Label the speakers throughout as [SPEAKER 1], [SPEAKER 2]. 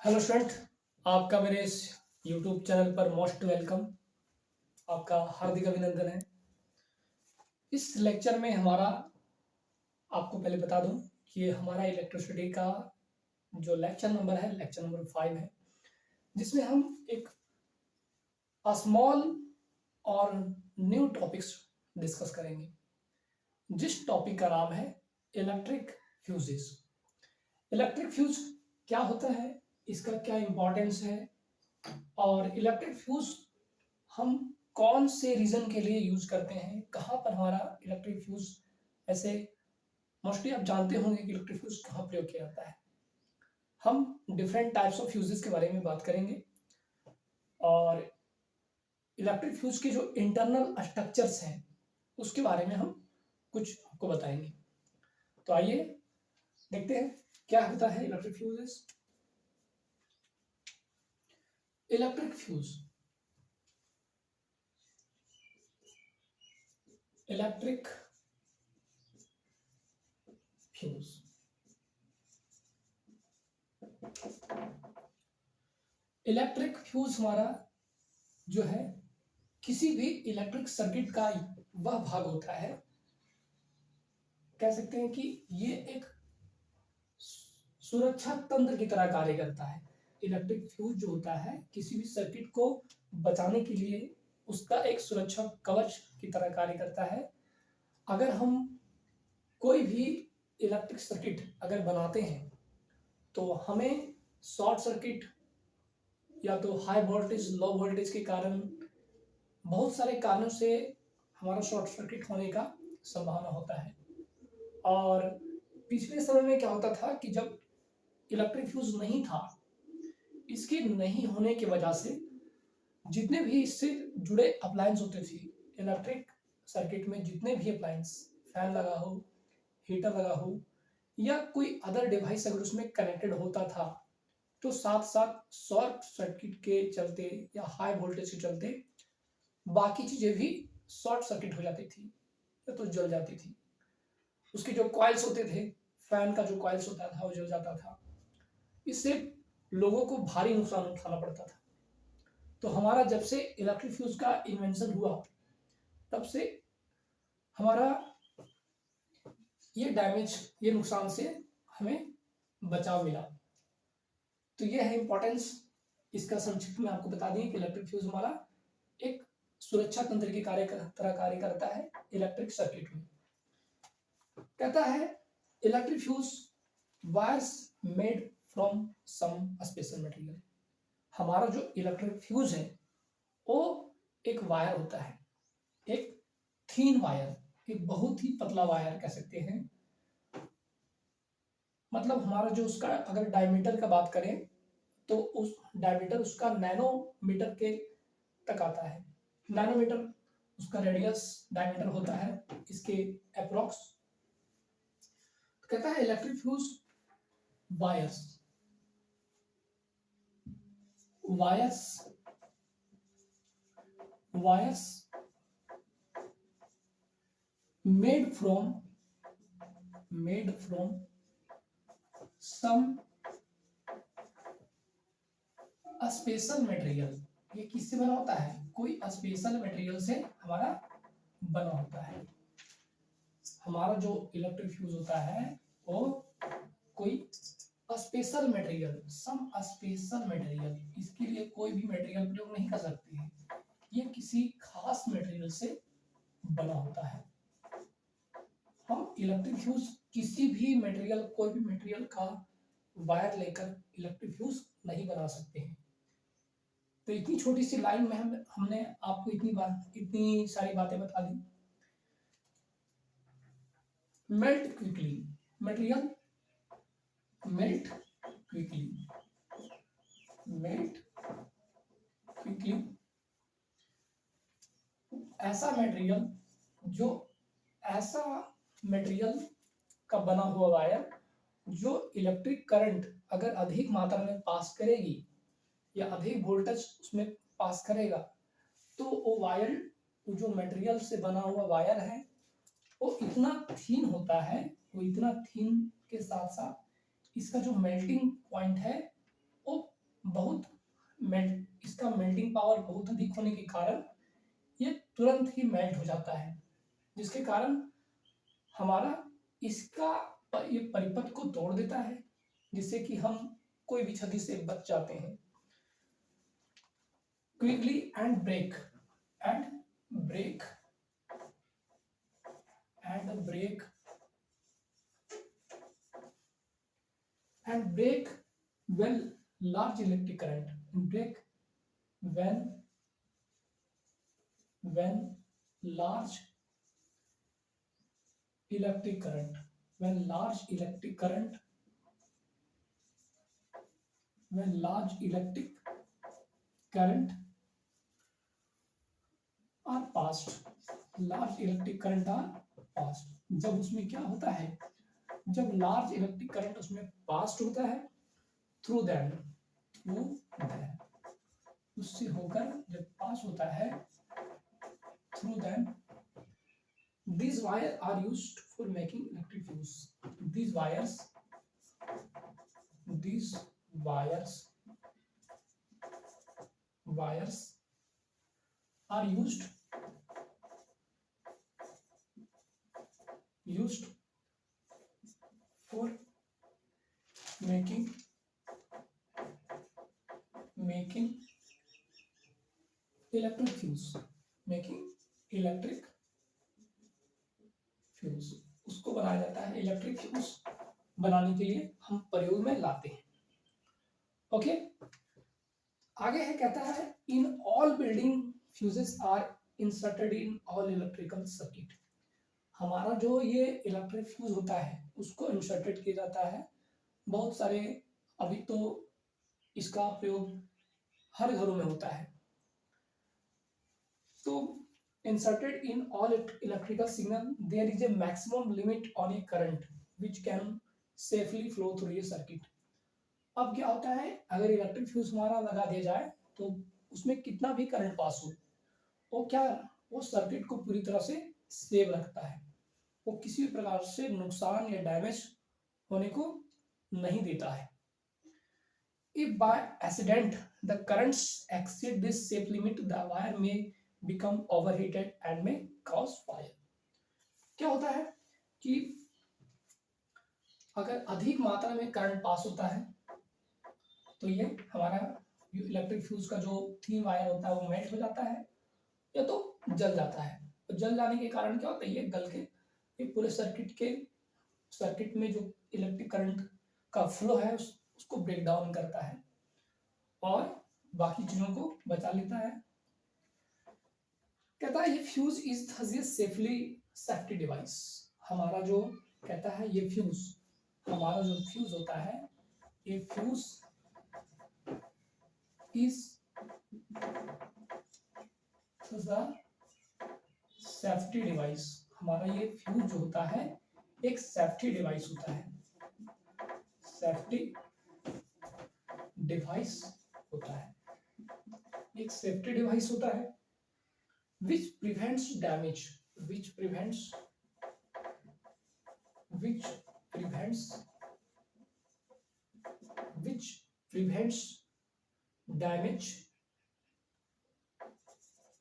[SPEAKER 1] Hello student, आपका मेरे इस यूट्यूब चैनल पर मोस्ट वेलकम। आपका हार्दिक अभिनंदन है। इस लेक्चर में हमारा आपको पहले बता दूं कि ये हमारा इलेक्ट्रिसिटी का जो लेक्चर नंबर है, लेक्चर नंबर 5 है, जिसमें हम एक स्मॉल और न्यू टॉपिक्स डिस्कस करेंगे। जिस टॉपिक का नाम है इलेक्ट्रिक फ्यूजेस। इलेक्ट्रिक फ्यूज क्या होता है, इसका क्या इंपॉर्टेंस है, और इलेक्ट्रिक फ्यूज हम कौन से रीजन के लिए यूज करते हैं, कहाँ पर हमारा इलेक्ट्रिक फ्यूज ऐसे मोस्टली आप जानते होंगे कि इलेक्ट्रिक फ्यूज कहाँ प्रयोग किया जाता है। हम डिफरेंट टाइप्स ऑफ फ्यूजेस के बारे में बात करेंगे और इलेक्ट्रिक फ्यूज के जो इंटरनल स्ट्रक्चर्स हैं उसके बारे में हम कुछ आपको बताएंगे। तो आइए देखते हैं क्या होता है electric fuses. Electric fuse electric fuse electric fuse हमारा जो है किसी भी इलेक्ट्रिक सर्किट का वह भाग होता है, कह सकते हैं कि ये एक सुरक्षा तंत्र की तरह कार्य करता है। इलेक्ट्रिक फ्यूज जो होता है किसी भी सर्किट को बचाने के लिए उसका एक सुरक्षा कवच की तरह कार्य करता है। अगर हम कोई भी इलेक्ट्रिक सर्किट अगर बनाते हैं तो हमें शॉर्ट सर्किट या तो हाई वोल्टेज लो वोल्टेज के कारण, बहुत सारे कारणों से हमारा शॉर्ट सर्किट होने का संभावना होता है। और पिछले समय में क्या होता था कि जब इलेक्ट्रिक फ्यूज नहीं था, इसके नहीं होने की वजह से जितने भी इससे जुड़े अप्लायंस होते थे इलेक्ट्रिक सर्किट में, जितने भी अप्लायंस, फैन लगा हो, हीटर लगा हो या कोई अदर डिवाइस अगर उसमें कनेक्टेड होता था तो साथ साथ शॉर्ट सर्किट के चलते या हाई वोल्टेज के चलते बाकी चीजें भी शॉर्ट सर्किट हो जाती थी या तो जल जाती थी। उसके जो कॉइल्स होते थे, फैन का जो कॉइल्स होता था वो जल जाता था। इससे लोगों को भारी नुकसान उठाना पड़ता था। तो हमारा जब से इलेक्ट्रिक फ्यूज का इन्वेंशन हुआ तब से हमारा ये डैमेज, ये नुकसान से हमें बचाव मिला। तो ये है इंपॉर्टेंस। इसका संक्षिप्त में आपको बता दें कि इलेक्ट्रिक फ्यूज हमारा एक सुरक्षा तंत्र की तरह कार्य करता है इलेक्ट्रिक सर्किट में। कहता है electric fuse wires made from some special material. हमारा जो इलेक्ट्रिक फ्यूज है वो एक वायर होता है, एक थीन वायर, एक बहुत ही पतला वायर कह सकते हैं। मतलब हमारा जो उसका अगर डायमीटर का बात करें तो उस डायमीटर उसका नैनोमीटर के तक आता है। नैनोमीटर उसका रेडियस डायमीटर होता है इसके अप्रोक्स। कहता है electric fuse wires wires wires made from some special material. ये किससे बना होता है? कोई स्पेशल मटेरियल से हमारा बना होता है। हमारा जो इलेक्ट्रिक फ्यूज होता है वो कोई special material, some special material, इसके लिए कोई भी मटेरियल प्रयोग नहीं कर सकते हैं। ये किसी खास मटेरियल से बना होता है। हम इलेक्ट्रिक फ्यूज किसी भी मटेरियल, कोई भी मटेरियल का वायर लेकर इलेक्ट्रिक फ्यूज नहीं बना सकते हैं। तो इतनी छोटी सी लाइन में हमने आपको इतनी सारी बातें बता दी। Melt quickly material, melt quickly melt quickly ऐसा मटेरियल, जो ऐसा मटेरियल का बना हुआ वायर जो इलेक्ट्रिक करंट अगर अधिक मात्रा में पास करेगी या अधिक वोल्टेज उसमें पास करेगा तो वो वायर, जो मटेरियल से बना हुआ वायर है वो इतना थीन होता है, वो इतना थीन के साथ साथ इसका जो मेल्टिंग पॉइंट है वो इसका मेल्टिंग पावर बहुत अधिक होने के कारण ये तुरंत ही मेल्ट हो जाता है, जिसके कारण हमारा इसका ये परिपथ को तोड़ देता है, जिससे कि हम कोई भी क्षति से बच जाते हैं। Quickly and break and break when large electric current, break when large electric current are passed, जब उसमें क्या होता है, जब लार्ज इलेक्ट्रिक करंट उसमें पास्ट होता है थ्रू दैम, उससे होकर जब पास होता है through them, these wires are used for making electric fuse. These wires are used for making electric fuse, उसको बनाया जाता है, इलेक्ट्रिक फ्यूज बनाने के लिए हम प्रयोग में लाते हैं। ओके, आगे है, कहता है in all building fuses are inserted in all electrical circuit. हमारा जो ये इलेक्ट्रिक फ्यूज होता है उसको इंसर्टेड किया जाता है बहुत सारे, अभी तो इसका प्रयोग हर घरों में होता है। तो inserted in all electrical signal there is a maximum limit on a current which can safely flow through a circuit। अब क्या होता है, अगर इलेक्ट्रिक फ्यूज हमारा लगा दिया जाए तो उसमें कितना भी करंट पास हो, वो सर्किट को पूरी तरह से सेव रखता है, वो किसी भी प्रकार से नुकसान या डैमेज होने को नहीं देता है। If by accident the currents exceed this safe limit, the wire may become overheated and may cause fire। क्या होता है कि अगर अधिक मात्रा में करंट पास होता है तो ये हमारा इलेक्ट्रिक फ्यूज का जो थीन वायर होता है वो मेल्ट हो जाता है या तो जल जाता है। तो जल जाने के कारण क्या होता है, ये गल के ये पूरे सर्किट में जो इलेक्ट्रिक करंट का फ्लो है उसको ब्रेक डाउन करता है और बाकी चीजों को बचा लेता है। कहता है ये फ्यूज इज सेफ्टी डिवाइस। हमारा जो कहता है ये फ्यूज, हमारा जो फ्यूज होता है ये फ्यूज इज सेफ्टी डिवाइस। हमारा ये फ्यूज जो होता है एक सेफ्टी डिवाइस होता है, सेफ्टी डिवाइस होता है, एक सेफ्टी डिवाइस होता है which prevents damage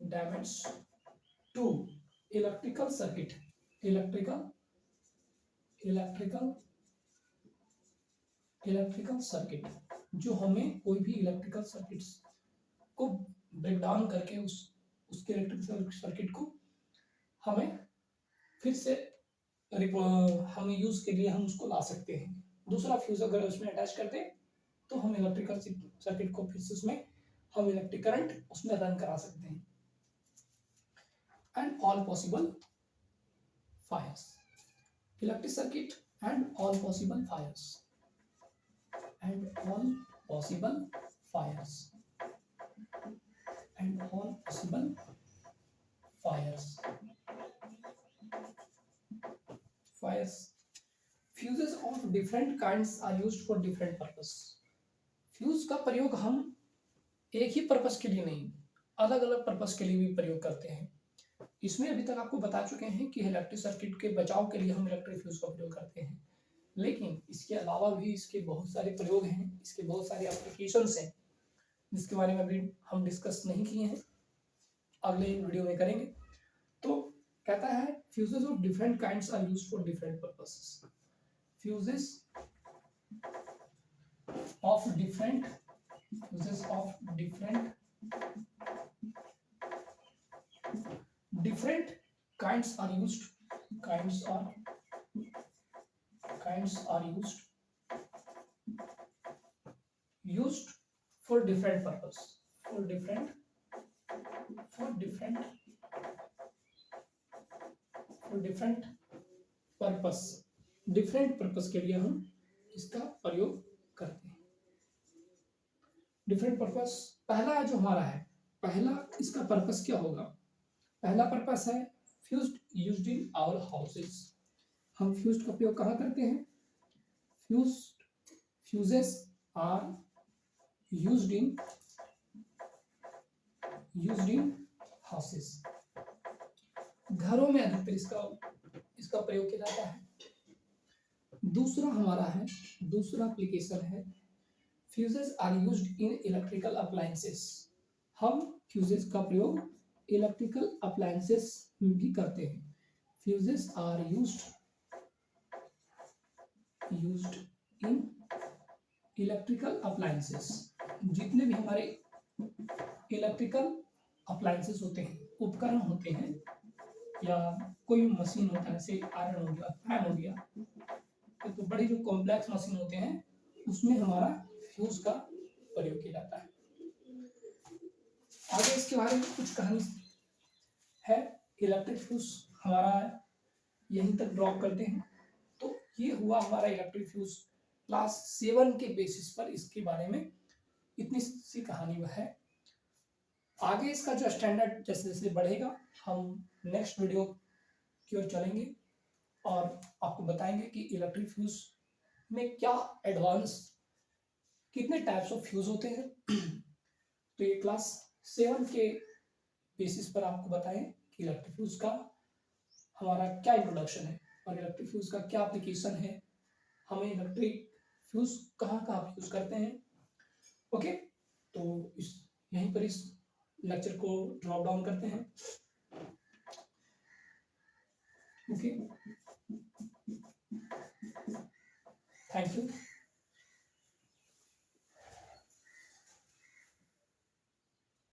[SPEAKER 1] damage to electrical circuit, electrical circuit, जो हमें कोई भी इलेक्ट्रिकल सर्किट्स को ब्रेक डाउन करके उसके इलेक्ट्रिकल सर्किट को हमें फिर से हम यूज के लिए हम उसको ला सकते हैं। दूसरा फ्यूज अगर उसमें अटैच कर दें तो हम इलेक्ट्रिकल सर्किट को फिर से उसमें हम इलेक्ट्रिक करंट उसमें रन करा सकते हैं। And all possible fires, electric circuit and all possible fires, and all possible fires, and all possible fires. Fuses of different kinds are used for different purpose। Fuse का प्रयोग हम एक ही purpose के लिए नहीं, अलग अलग पर्पस के लिए भी प्रयोग करते हैं। इसमें अभी तक आपको बता चुके हैं कि इलेक्ट्रिक सर्किट के बचाव के लिए हम इलेक्ट्रिक फ्यूज का प्रयोग करते हैं, लेकिन इसके अलावा भी इसके बहुत सारे प्रयोग हैं, इसके बहुत सारे एप्लीकेशंस हैं जिसके बारे में अभी हम डिस्कस नहीं किए हैं, अगले वीडियो में करेंगे। तो कहता है fuses of different kinds are used for different purposes. Fuses of different kinds are used for different purpose, for different purpose, different purpose के लिए हम इसका प्रयोग करते हैं। डिफरेंट पर्पस, पहला जो हमारा है, पहला इसका पर्पस क्या होगा? पहला पर्पस है fused used in our houses. हम फ्यूज्ड का प्रयोग कहाँ करते हैं? Fuses are used in houses. घरों में अधिकतर इसका प्रयोग किया जाता है। दूसरा हमारा है, दूसरा एप्लीकेशन है fuses are used in electrical appliances. हम फ्यूजेस का प्रयोग इलेक्ट्रिकल अप्लायंसेस में भी करते हैं। Fuses are used in electrical appliances. जितने भी हमारे इलेक्ट्रिकल अप्लायंसेस होते हैं, उपकरण होते हैं, या कोई मशीन होता है, जैसे आयरन हो गया, फैन हो गया, तो बड़े जो कॉम्प्लेक्स मशीन होते हैं उसमें हमारा फ्यूज का प्रयोग किया जाता है। आगे इसके बारे में कुछ कहानी है। इलेक्ट्रिक फ्यूज हमारा यहीं तक ड्रॉप करते हैं। तो ये हुआ हमारा इलेक्ट्रिक फ्यूज क्लास 7 के बेसिस पर, इसके बारे में इतनी सी कहानी है। आगे इसका जो स्टैंडर्ड जैसे जैसे बढ़ेगा, हम नेक्स्ट वीडियो की ओर चलेंगे और आपको बताएंगे कि इलेक्ट्रिक फ्यूज में क्या एडवांस, कितने टाइप्स ऑफ फ्यूज होते हैं। तो ये क्लास 7 के बेसिस पर आपको बताएं कि इलेक्ट्रिक फ्यूज का हमारा क्या इंट्रोडक्शन है और इलेक्ट्रिक फ्यूज का क्या एप्लीकेशन है, हमें इलेक्ट्रिक फ्यूज कहाँ कहाँ यूज करते हैं। ओके, तो यहीं पर इस लेक्चर को ड्रॉप डाउन करते हैं। Okay, thank you.